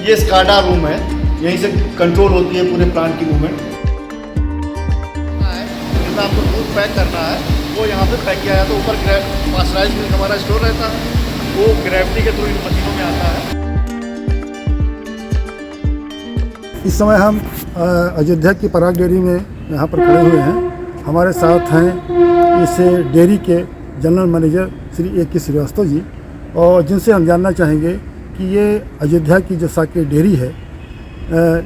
ये SCADA room है, यहीं से कंट्रोल होती है पूरे प्लांट की मूवमेंट। जितना आपको दूध पैक करना है वो यहाँ पे पैक किया जाता है। ऊपर पास्चराइज मिल्क हमारा स्टोर रहता है, वो ग्रेविटी के थ्रू इन मशीनों में आता है। इस समय हम अयोध्या की पराग डेयरी में यहाँ पर खड़े हुए हैं। हमारे साथ हैं इस डेयरी के general manager Shri A.K. Srivastava ji, और जिनसे हम जानना चाहेंगे कि ये अयोध्या की जो साकेत डेयरी है,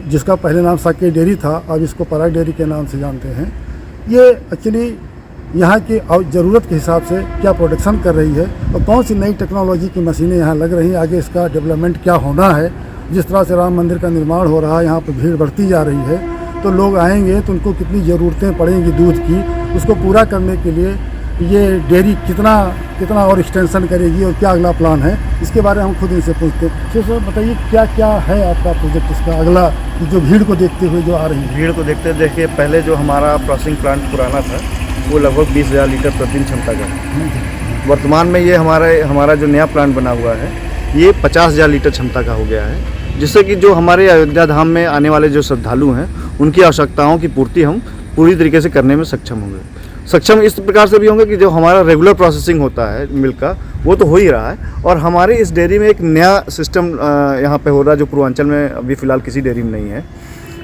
जिसका पहले नाम साकेत डेयरी था, अब इसको पराग डेयरी के नाम से जानते हैं, ये एक्चुअली यहाँ की ज़रूरत के हिसाब से क्या प्रोडक्शन कर रही है और कौन सी नई टेक्नोलॉजी की मशीनें यहाँ लग रही हैं, आगे इसका डेवलपमेंट क्या होना है। जिस तरह से राम मंदिर का निर्माण हो रहा है, यहाँ पर भीड़ बढ़ती जा रही है, तो लोग आएंगे तो उनको कितनी ज़रूरतें पड़ेंगी दूध की, उसको पूरा करने के लिए ये डेयरी कितना और एक्सटेंशन करेगी और क्या अगला प्लान है, इसके बारे में हम खुद इनसे पूछते हैं। तो सर बताइए क्या क्या है आपका प्रोजेक्ट, इसका अगला जो भीड़ को देखते हुए जो आ रही है। भीड़ को देखते देखिए, पहले जो हमारा प्रोसेसिंग प्लांट पुराना था वो लगभग 20,000 लीटर प्रतिदिन क्षमता का है। वर्तमान में ये हमारा जो नया प्लांट बना हुआ है ये 50,000 लीटर क्षमता का हो गया है, जिससे कि जो हमारे अयोध्या धाम में आने वाले जो श्रद्धालु हैं उनकी आवश्यकताओं की पूर्ति हम पूरी तरीके से करने में सक्षम होंगे। सक्षम इस प्रकार से भी होंगे कि जो हमारा रेगुलर प्रोसेसिंग होता है मिल्क का, वो तो हो ही रहा है, और हमारी इस डेयरी में एक नया सिस्टम यहाँ पे हो रहा है जो पूर्वांचल में अभी फ़िलहाल किसी डेयरी में नहीं है।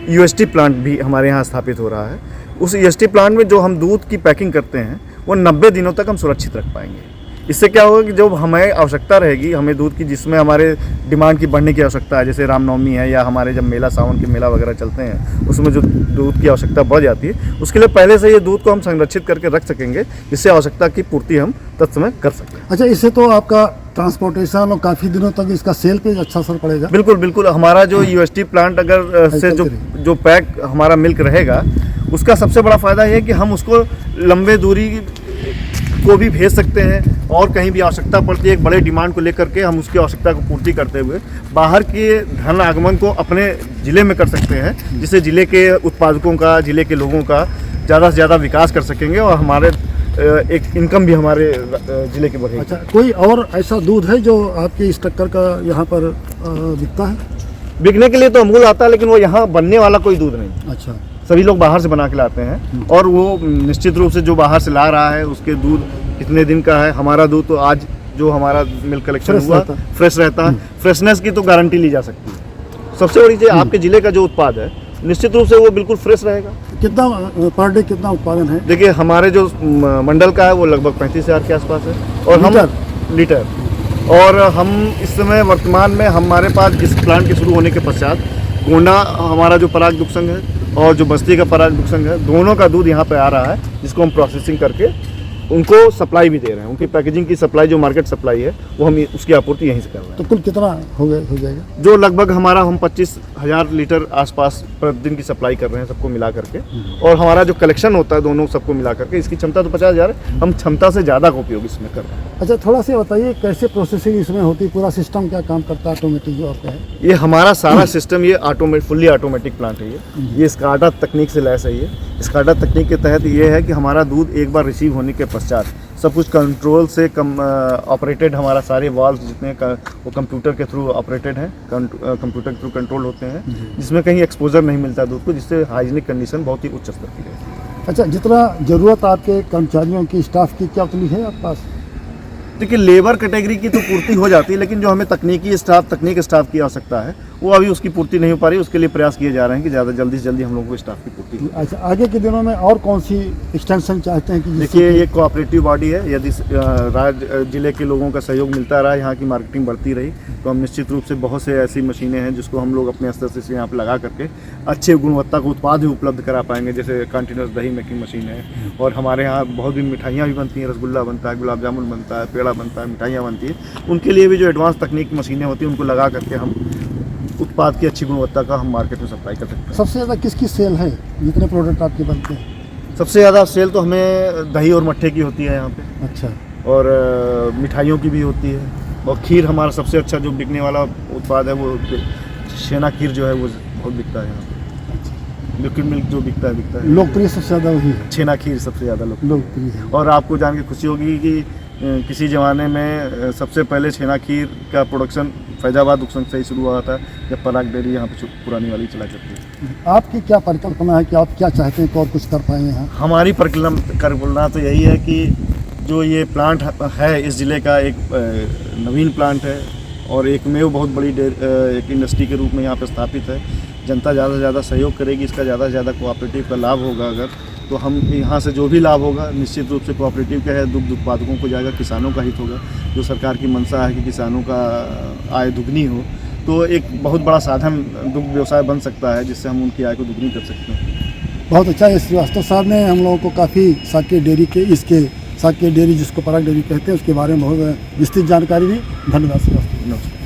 UST प्लांट भी हमारे यहाँ स्थापित हो रहा है। उस UST प्लांट में जो हम दूध की पैकिंग करते हैं वो 90 दिनों तक हम सुरक्षित रख पाएंगे। इससे क्या होगा कि जब हमें आवश्यकता रहेगी हमें दूध की, जिसमें हमारे डिमांड की बढ़ने की आवश्यकता है, जैसे रामनवमी है या हमारे जब मेला सावन के मेला वगैरह चलते हैं, उसमें जो दूध की आवश्यकता बढ़ जाती है, उसके लिए पहले से ये दूध को हम संरक्षित करके रख सकेंगे, जिससे आवश्यकता की पूर्ति हम तत्समय कर सकते हैं। अच्छा, इससे तो आपका ट्रांसपोर्टेशन और काफ़ी दिनों तक इसका सेल पे अच्छा असर पड़ेगा। बिल्कुल बिल्कुल। हमारा जो UST प्लांट अगर से जो पैक हमारा मिल्क रहेगा, उसका सबसे बड़ा फ़ायदा ये है कि हम उसको लंबे दूरी को भी भेज सकते हैं, और कहीं भी आवश्यकता पड़ती है एक बड़े डिमांड को लेकर के हम उसकी आवश्यकता को पूर्ति करते हुए बाहर के धन आगमन को अपने ज़िले में कर सकते हैं, जिससे ज़िले के उत्पादकों का, ज़िले के लोगों का ज़्यादा से ज़्यादा विकास कर सकेंगे और हमारे एक इनकम भी हमारे ज़िले की बढ़ेगी। अच्छा, कोई और ऐसा दूध है जो आपके इस टक्कर का यहाँ पर बिकता है? बिकने के लिए तो अमूल आता है, लेकिन वो यहाँ बनने वाला कोई दूध नहीं। अच्छा, सभी लोग बाहर से बना के लाते हैं, और वो निश्चित रूप से जो बाहर से ला रहा है उसके दूध कितने दिन का है। हमारा दूध तो आज जो हमारा मिल्क कलेक्शन हुआ फ्रेश रहता है। फ्रेशनेस की तो गारंटी ली जा सकती है। सबसे बड़ी चीज़, आपके ज़िले का जो उत्पाद है निश्चित रूप से वो बिल्कुल फ्रेश रहेगा। कितना पर डे कितना उत्पादन है? देखिए, हमारे जो मंडल का है वो लगभग 35,000 के आसपास है, और हम लीटर, और हम इस समय वर्तमान में हमारे पास जिस प्लांट के शुरू होने के पश्चात गोंडा हमारा जो पराग दुग्ध संघ है और जो बस्ती का पराग दुग्ध संघ है, दोनों का दूध यहाँ पे आ रहा है, जिसको हम प्रोसेसिंग करके उनको सप्लाई भी दे रहे हैं। उनकी पैकेजिंग की सप्लाई, जो मार्केट सप्लाई है, वो हम उसकी आपूर्ति यहीं से कर रहे हैं। तो कुल कितना हो जाएगा? जो लगभग हमारा हम 25,000 लीटर आसपास प्रतिदिन की सप्लाई कर रहे हैं सबको मिला करके, और हमारा जो कलेक्शन होता है दोनों सबको मिला करके, इसकी क्षमता तो 50,000 है, हम क्षमता से ज़्यादा का उपयोग इसमें कर रहे हैं। अच्छा, थोड़ा सा बताइए कैसे प्रोसेसिंग इसमें होती है, पूरा सिस्टम क्या काम करता है, ऑटोमेटिक जो आपका है? ये हमारा सारा सिस्टम ये फुल्ली ऑटोमेटिक प्लांट है। ये स्काडा तकनीक से लैस है। ये स्काडा तकनीक के तहत ये है कि हमारा दूध एक बार रिसीव होने के पश्चात सब कुछ कंट्रोल से ऑपरेटेड, हमारा सारे वाल्व जितने वो कंप्यूटर के थ्रू ऑपरेटेड हैं, कंप्यूटर के थ्रू कंट्रोल होते हैं, जिसमें कहीं एक्सपोजर नहीं मिलता दूध को, जिससे हाइजीनिक कंडीशन बहुत ही उच्च स्तर की रहती है। अच्छा, जितना ज़रूरत आपके कर्मचारियों की, स्टाफ की क्या उतनी है आपके पास? देखिए, लेबर कैटेगरी की तो पूर्ति हो जाती है, लेकिन जो हमें तकनीक स्टाफ की आवश्यकता है वो अभी उसकी पूर्ति नहीं हो पा रही। उसके लिए प्रयास किए जा रहे हैं कि ज़्यादा जल्दी से जल्दी हम लोगों को स्टाफ की पूर्ति हो। अच्छा, आगे के दिनों में और कौन सी एक्सटेंशन चाहते हैं कि? देखिए, ये कोऑपरेटिव बॉडी है। यदि जिले के लोगों का सहयोग मिलता रहा, यहाँ की मार्केटिंग बढ़ती रही, तो हम निश्चित रूप से बहुत से ऐसी मशीनें हैं जिसको हम लोग अपने स्तर से यहाँ पर लगा करके अच्छे गुणवत्ता का उत्पाद भी उपलब्ध करा पाएंगे। जैसे कंटिन्यूस दही मेकिंग मशीन है, और हमारे यहाँ बहुत भी मिठाइयाँ भी बनती हैं, रसगुल्ला बनता है, गुलाब जामुन बनता है, पेड़ा बनता है, मिठाइयाँ बनती है। उनके लिए भी जो एडवांस तकनीक की मशीनें होती हैं उनको लगा करके हम उत्पाद की अच्छी गुणवत्ता का हम मार्केट में सप्लाई कर सकते हैं। सबसे ज़्यादा किसकी सेल है, जितने प्रोडक्ट आपके बनते हैं? सबसे ज़्यादा सेल तो हमें दही और मट्ठे की होती है यहाँ पे। अच्छा, और मिठाइयों की भी होती है, और खीर हमारा सबसे अच्छा जो बिकने वाला उत्पाद है वो छेना खीर जो है वो बहुत बिकता है यहाँ पे। लिक्विड मिल्क जो बिकता है लोकप्रिय सबसे ज़्यादा वही है, छेना खीर सबसे ज़्यादा लोकप्रिय है। और आपको जान के खुशी होगी कि किसी ज़माने में सबसे पहले छेना खीर का प्रोडक्शन फैजाबाद उपसंघ से ही शुरू हुआ था, जब पराग डेयरी यहाँ पे पुरानी वाली चला करती थी। आपकी क्या परिकल्पना है कि आप क्या चाहते हैं कि और कुछ कर पाए यहाँ? हमारी परिकल्पना तो यही है कि जो ये प्लांट है इस ज़िले का एक नवीन प्लांट है और एकमेव बहुत बड़ी एक इंडस्ट्री के रूप में यहाँ पे स्थापित है। जनता ज़्यादा से ज़्यादा सहयोग करेगी, इसका ज़्यादा से ज़्यादा कोऑपरेटिव का लाभ होगा अगर, तो हम यहाँ से जो भी लाभ होगा निश्चित रूप से कोऑपरेटिव का है, दुग्ध उत्पादकों को जाएगा, किसानों का हित होगा। जो सरकार की मंशा है कि किसानों का आय दुगनी हो, तो एक बहुत बड़ा साधन दुग्ध व्यवसाय बन सकता है जिससे हम उनकी आय को दुगनी कर सकते हैं। बहुत अच्छा है, श्रीवास्तव साहब ने हम लोगों को काफ़ी साकेत डेयरी के साकेत डेयरी जिसको पराग डेयरी कहते हैं उसके बारे में बहुत विस्तृत जानकारी दी। धन्यवाद श्रीवास्तव। नमस्कार।